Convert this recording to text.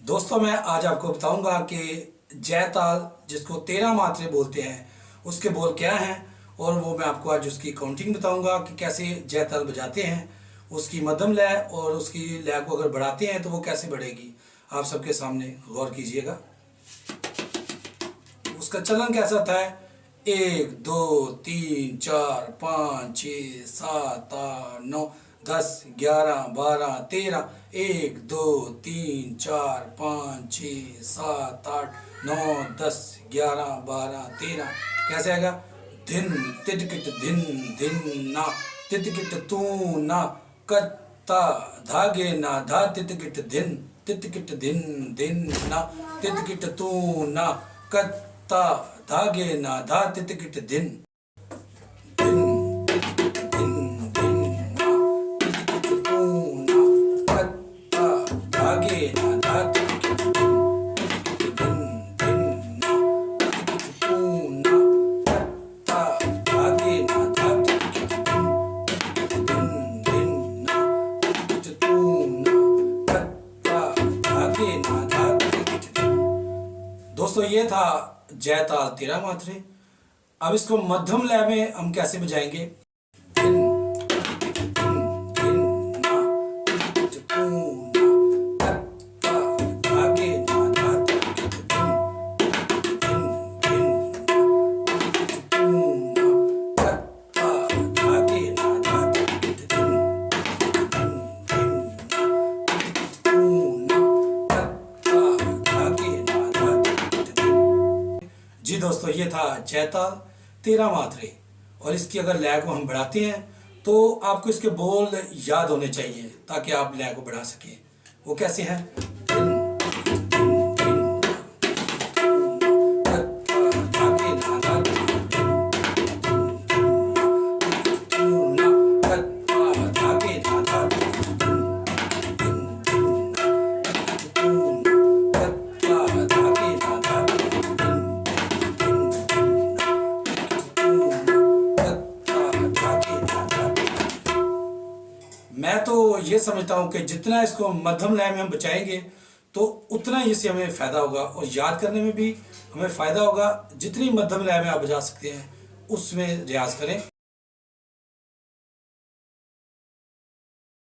दोस्तों मैं आज आपको बताऊंगा कि जय ताल जिसको 13 मात्रे बोलते हैं उसके बोल क्या हैं, और वो मैं आपको आज उसकी काउंटिंग बताऊंगा कि कैसे जय ताल बजाते हैं, उसकी मध्यम लय और उसकी लय को अगर बढ़ाते हैं तो वो कैसे बढ़ेगी। आप सबके सामने गौर कीजिएगा। उसका चलन कैसा होता है। 1 2 3 4 5 6 7 8 9 10 11 12 13। 1 2 3 4 5 6 7 8 9 10 11 12 13। कैसे आएगा। धिन तिटकिट धिन धिन ना तिटकिट तू ना कत्ता धागे ना धा तिटकिट धिन तिटकिट धिन धिन ना तिटकिट तू ना कत्ता धागे ना धा तिटकिट धिन धिन धिन धिन ना तिटकिट तू ना कत्ता धागे ना धा तिटकिट धिन धिन ना तिटकिट तू ना कत्ता धागे ना धा तिटकिट धिन धिन ना तिटकिट तू ना कत्ता धागे ना धा तिटकिट धिन। दोस्तों ये था जय ताल 13 मात्रे। अब इसको मध्यम लय में हम कैसे बजाएंगे। धिन धिन धिन ना तिटकिट तू ना कत्ता धागे ना धा तिटकिट धिन धिन धिन ना तिटकिट तू ना कत्ता धागे ना धा तिटकिट धिन धिन धिन ना तिटकिट तू ना कत्ता धागे ना धा तिटकिट धिन। जी दोस्तों ये था जय ताल 13 मात्रे, और इसकी अगर लय को हम बढ़ाते हैं तो आपको इसके बोल याद होने चाहिए ताकि आप लय को बढ़ा सकें। वो कैसे हैं। धिन धिन धिन कत्ता धागे ना धा तिटकिट धिन ना कत्ता धागे ना धा तिटकिट धिन धिन ना कत्ता धागे ना धा तिटकिट मैं तो ये समझता हूँ कि जितना इसको मध्यम लय में हम बचाएंगे तो उतना ही इससे हमें फ़ायदा होगा, और याद करने में भी हमें फ़ायदा होगा। जितनी मध्यम लय में आप बजा सकते हैं उसमें रियाज करें।